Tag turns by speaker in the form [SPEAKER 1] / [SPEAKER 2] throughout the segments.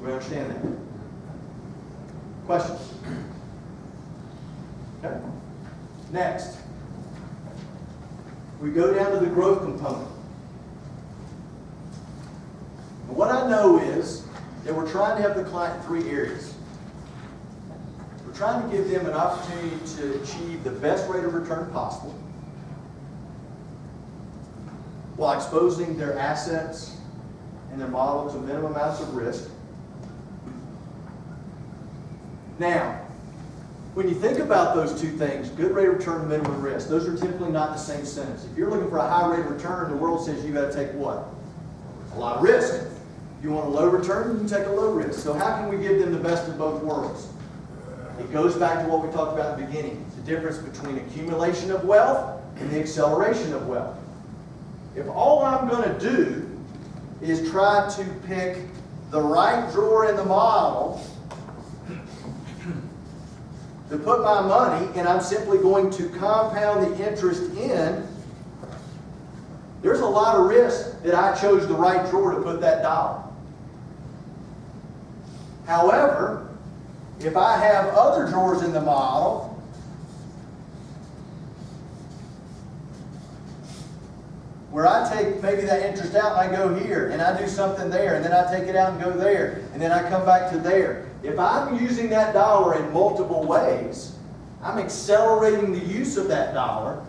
[SPEAKER 1] Do we understand that? Questions? Okay. Next, we go down to the growth component. And what I know is that we're trying to help the client in 3 areas. We're trying to give them an opportunity to achieve the best rate of return possible while exposing their assets and their model to minimum amounts of risk. Now, when you think about those 2 things, good rate of return and minimum risk, those are typically not the same sentence. If you're looking for a high rate of return, the world says you got to take what? A lot of risk. If you want a low return, you can take a low risk. So how can we give them the best of both worlds? It goes back to what we talked about in the beginning, the difference between accumulation of wealth and the acceleration of wealth. If all I'm going to do is try to pick the right drawer in the model to put my money, and I'm simply going to compound the interest in, there's a lot of risk that I chose the right drawer to put that dollar. However, if I have other drawers in the model, where I take maybe that interest out and I go here, and I do something there, and then I take it out and go there, and then I come back to there. If I'm using that dollar in multiple ways, I'm accelerating the use of that dollar,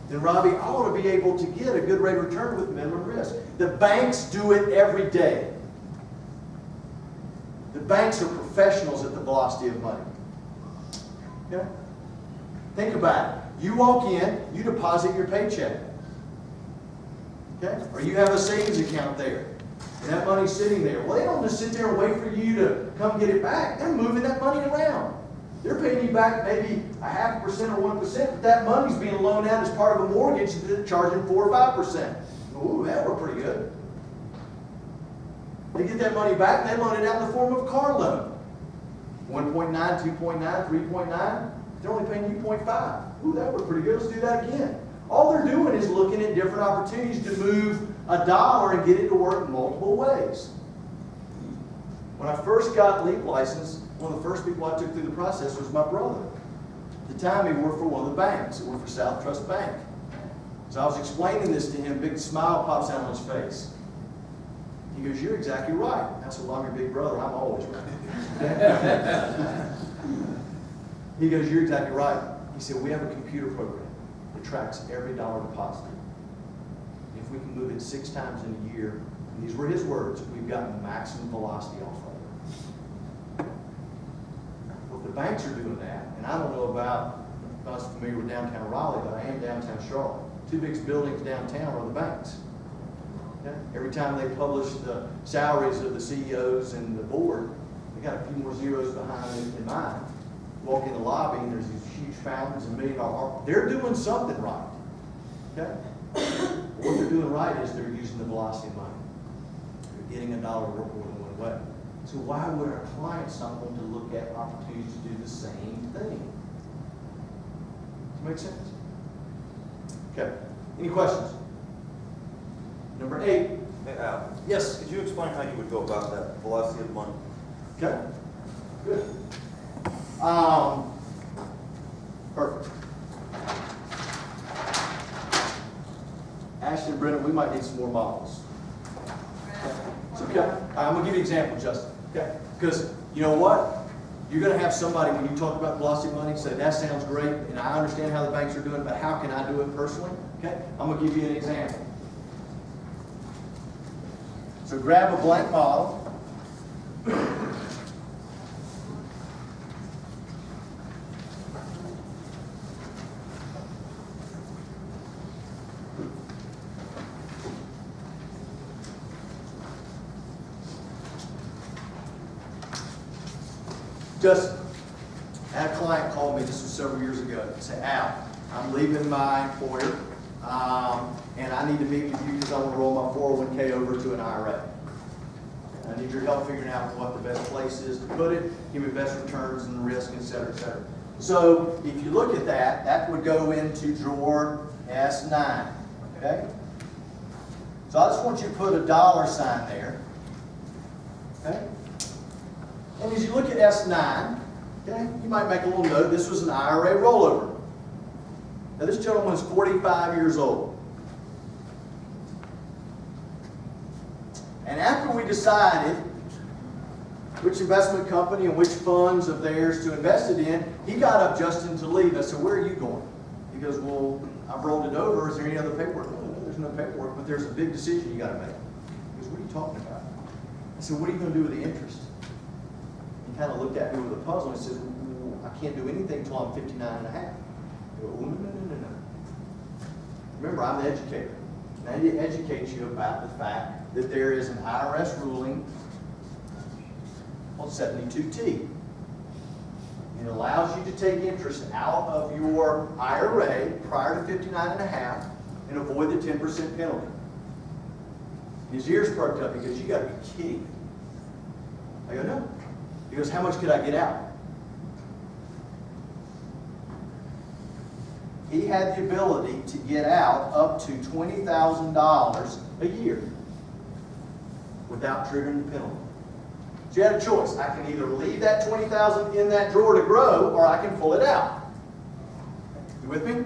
[SPEAKER 1] then Robbie, I ought to be able to get a good rate of return with minimum risk. The banks do it every day. The banks are professionals at the velocity of money. Okay? Think about it. You walk in, you deposit your paycheck. Okay? Or you have a savings account there. And that money's sitting there. Well, they don't just sit there and wait for you to come get it back. They're moving that money around. They're paying you back maybe 0.5% or 1%, but that money's being loaned out as part of a mortgage that they're charging 4 or 5%. Ooh, that worked pretty good. They get that money back, they loan it out in the form of a car loan. 1.9, 2.9, 3.9. They're only paying you 0.5. Ooh, that worked pretty good. Let's do that again. All they're doing is looking at different opportunities to move a dollar and get it to work in multiple ways. When I first got LEAP license, one of the first people I took through the process was my brother. At the time, he worked for one of the banks. He worked for South Trust Bank. So I was explaining this to him, a big smile pops out on his face. He goes, "You're exactly right." I said, "Well, I'm your big brother. I'm always right." He goes, "You're exactly right." He said, "We have a computer program that tracks every dollar deposited. If we can move it 6 times in a year," and these were his words, "we've gotten maximum velocity off of it." Well, if the banks are doing that, and I don't know about, if I was familiar with downtown Raleigh, but I am downtown Charlotte. 2 biggest buildings downtown are the banks. Okay? Every time they publish the salaries of the CEOs and the board, they got a few more zeros behind it than mine. Walk in the lobby and there's these huge fountains and $1 million. They're doing something right. Okay? What they're doing right is they're using the velocity of money. They're getting a dollar to work more than one way. So why would our clients not want to look at opportunities to do the same thing? Does that make sense? Okay. Any questions? Number 8.
[SPEAKER 2] Hey, Al.
[SPEAKER 1] Yes.
[SPEAKER 2] Could you explain how you would go about that velocity of money?
[SPEAKER 1] Okay. Good. Perfect. Ashton and Brennan, we might need some more models. It's okay. I'm going to give you an example, Justin. Okay. Because you know what? You're going to have somebody, when you talk about velocity of money, say, "That sounds great, and I understand how the banks are doing, but how can I do it personally?" Okay. I'm going to give you an example. So grab a blank model. Just had a client call me, this was several years ago, and say, "Al, I'm leaving my employer, and I need to meet with you because I want to roll my 401k over to an IRA. I need your help figuring out what the best place is to put it, give me best returns and risk, et cetera, et cetera." So if you look at that, that would go into drawer S9, okay? So I just want you to put a $ sign there, okay? And as you look at S9, okay, you might make a little note, this was an IRA rollover. Now this gentleman is 45 years old. And after we decided which investment company and which funds of theirs to invest it in, he got up, Justin, to leave. I said, where are you going? He goes, well, I've rolled it over. Is there any other paperwork? No, there's no paperwork, but there's a big decision you got to make. He goes, what are you talking about? I said, what are you going to do with the interest? He kind of looked at me with a puzzle and says, well, I can't do anything until I'm 59 and a half. I go, oh, no. Remember, I'm the educator. And I need to educate you about the fact that there is an IRS ruling on 72T. It allows you to take interest out of your IRA prior to 59 and a half and avoid the 10% penalty. His ears perked up. He goes, you got to be kidding me. I go, no. He goes, how much could I get out? He had the ability to get out up to $20,000 a year without triggering the penalty. So you had a choice. I can either leave that $20,000 in that drawer to grow, or I can pull it out. You with me?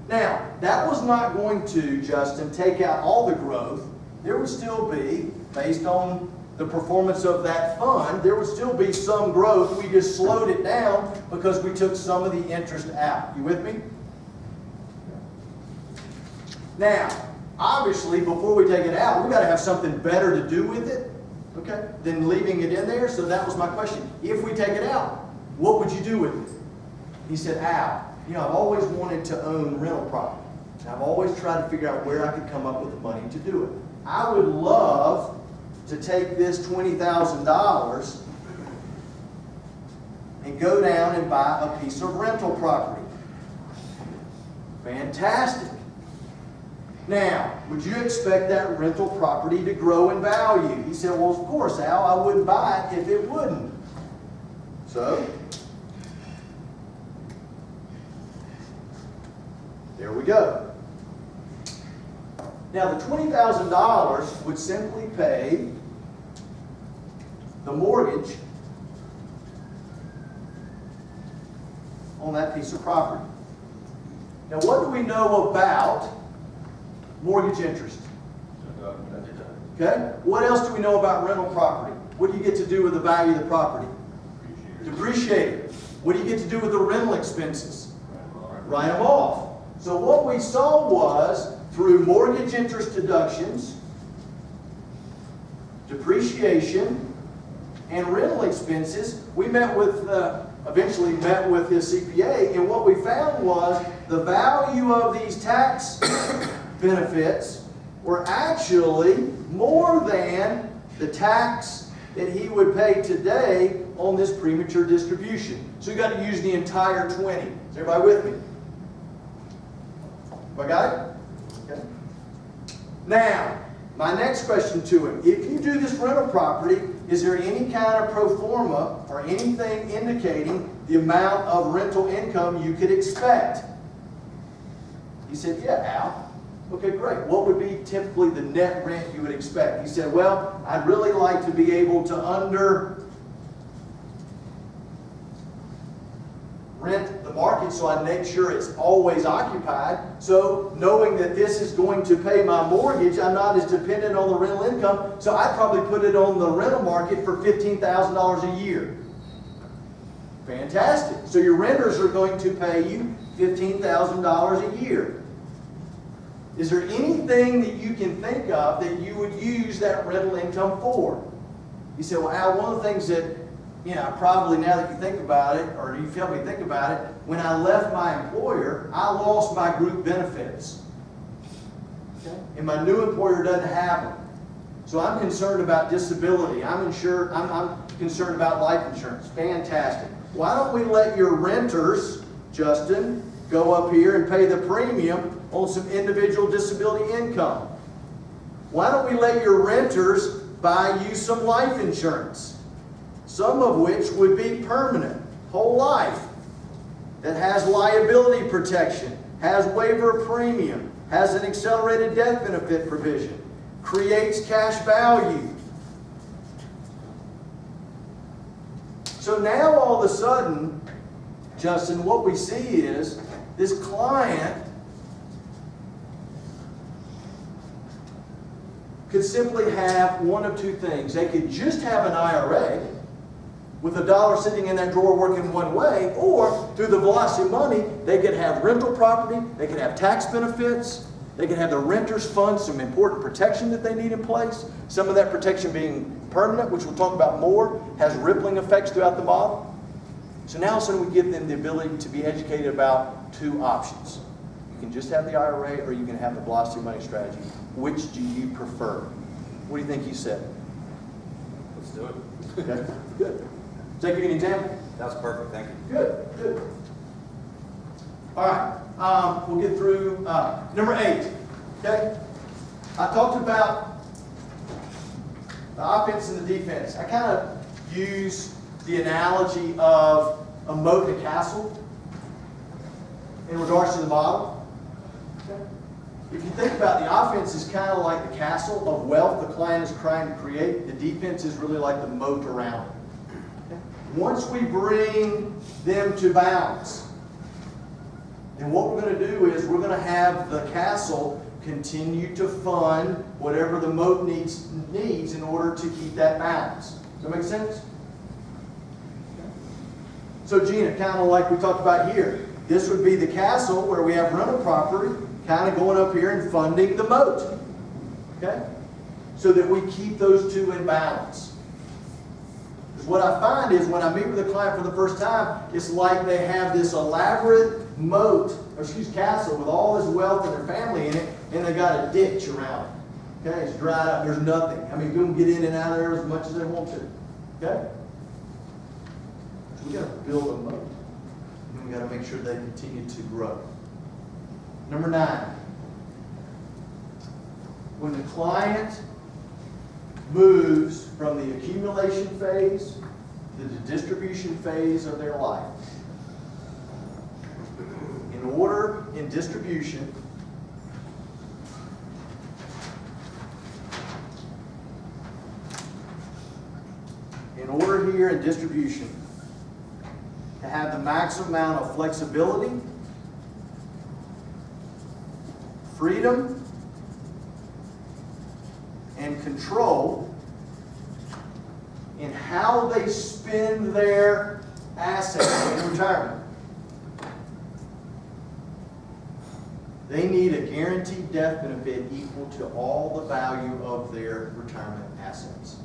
[SPEAKER 1] Now, that was not going to, Justin, take out all the growth. There would still be, based on the performance of that fund, there would still be some growth. We just slowed it down because we took some of the interest out. You with me? Now, obviously, before we take it out, we've got to have something better to do with it, okay, than leaving it in there. So that was my question. If we take it out, what would you do with it? He said, Al, I've always wanted to own rental property. And I've always tried to figure out where I could come up with the money to do it. I would love to take this $20,000 and go down and buy a piece of rental property. Fantastic. Now, would you expect that rental property to grow in value? He said, well, of course, Al, I wouldn't buy it if it wouldn't. So, there we go. Now, the $20,000 would simply pay the mortgage on that piece of property. Now, what do we know about mortgage interest? Okay? What else do we know about rental property? What do you get to do with the value of the property? Depreciate it. What do you get to do with the rental expenses? Write them off. So what we saw was, through mortgage interest deductions, depreciation, and rental expenses, we eventually met with his CPA, and what we found was the value of these tax benefits were actually more than the tax that he would pay today on this premature distribution. So you got to use the entire 20. Is everybody with me? I got it? Okay. Now, my next question to him. If you do this rental property, is there any kind of pro forma or anything indicating the amount of rental income you could expect? He said, yeah, Al. Okay, great. What would be typically the net rent you would expect? He said, well, I'd really like to be able to rent the market so I make sure it's always occupied. So knowing that this is going to pay my mortgage, I'm not as dependent on the rental income. So I'd probably put it on the rental market for $15,000 a year. Fantastic. So your renters are going to pay you $15,000 a year. Is there anything that you can think of that you would use that rental income for? You say, well, Al, one of the things that, probably now that you think about it, or you help me think about it, when I left my employer, I lost my group benefits. Okay? And my new employer doesn't have them. So I'm concerned about disability. I'm concerned about life insurance. Fantastic. Why don't we let your renters, Justin, go up here and pay the premium on some individual disability income? Why don't we let your renters buy you some life insurance, some of which would be permanent, whole life, that has liability protection, has waiver of premium, has an accelerated death benefit provision, creates cash value. So now all of a sudden, Justin, what we see is this client could simply have one of two things. They could just have an IRA with $1 sitting in that drawer working one way, or through the Velocity Money, they could have rental property, they could have tax benefits, they could have the renters fund some important protection that they need in place. Some of that protection being permanent, which we'll talk about more, has rippling effects throughout the model. So now all of a sudden we give them the ability to be educated about two options. You can just have the IRA, or you can have the Velocity Money strategy. Which do you prefer? What do you think he said?
[SPEAKER 2] Let's do it.
[SPEAKER 1] Okay, good. Does that give you an example?
[SPEAKER 2] That's perfect, thank you.
[SPEAKER 1] Good, good. All right, we'll get through number 8. Okay, I talked about the offense and the defense. I kind of use the analogy of a moat and a castle in regards to the model. Okay. If you think about the offense is kind of like the castle of wealth the client is trying to create, the defense is really like the moat around it. Once we bring them to balance, then what we're going to do is we're going to have the castle continue to fund whatever the moat needs in order to keep that balance. Does that make sense? So Gina, kind of like we talked about here, this would be the castle where we have rental property kind of going up here and funding the moat. Okay? So that we keep those two in balance. What I find is when I meet with a client for the first time, it's like they have this elaborate castle with all this wealth and their family in it, and they got a ditch around it. Okay, it's dried up, there's nothing. I mean, you can get in and out of there as much as they want to. Okay? So we got to build a moat. And we got to make sure they continue to grow. Number 9. When the client moves from the accumulation phase to the distribution phase of their life. In order in distribution, to have the maximum amount of flexibility, freedom, and control in how they spend their assets in retirement. They need a guaranteed death benefit equal to all the value of their retirement assets.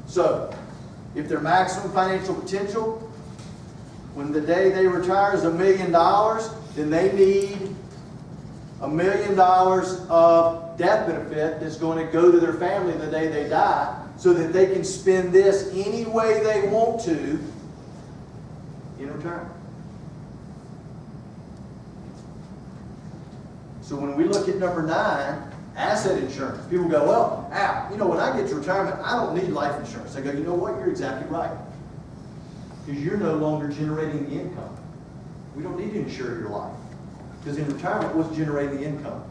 [SPEAKER 1] So, if their maximum financial potential when the day they retire is $1 million, then they need $1 million of death benefit that's going to go to their family the day they die, so that they can spend this any way they want to in retirement. So when we look at number 9, asset insurance, people go, well, Al, when I get to retirement, I don't need life insurance. I go, you know what? You're exactly right. Because you're no longer generating the income. We don't need to insure your life. Because in retirement, what's generating the income?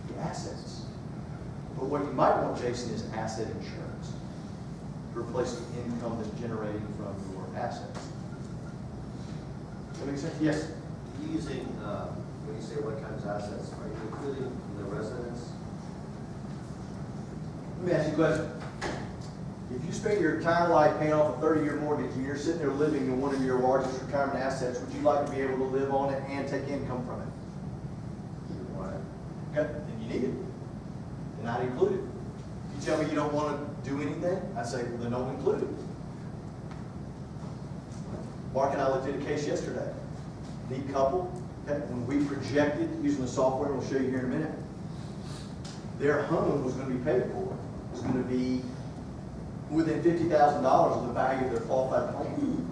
[SPEAKER 1] The assets. But what you might want, Jason, is asset insurance to replace the income that's generated from your assets. Does that make sense? Yes?
[SPEAKER 3] Using, when you say what kinds of assets, are you including the residence?
[SPEAKER 1] Let me ask you a question. If you spend your entire life paying off a 30-year mortgage and you're sitting there living in one of your largest retirement assets, would you like to be able to live on it and take income from it?
[SPEAKER 3] Why?
[SPEAKER 1] Okay, then you need it. And I'd include it. You tell me you don't want to do anything, I say, well, then don't include it. Mark and I looked at a case yesterday. Neat couple. Okay, when we projected using the software, we'll show you here in a minute, their home was going to be paid for. It was going to be within $50,000 of the value of their qualified plan.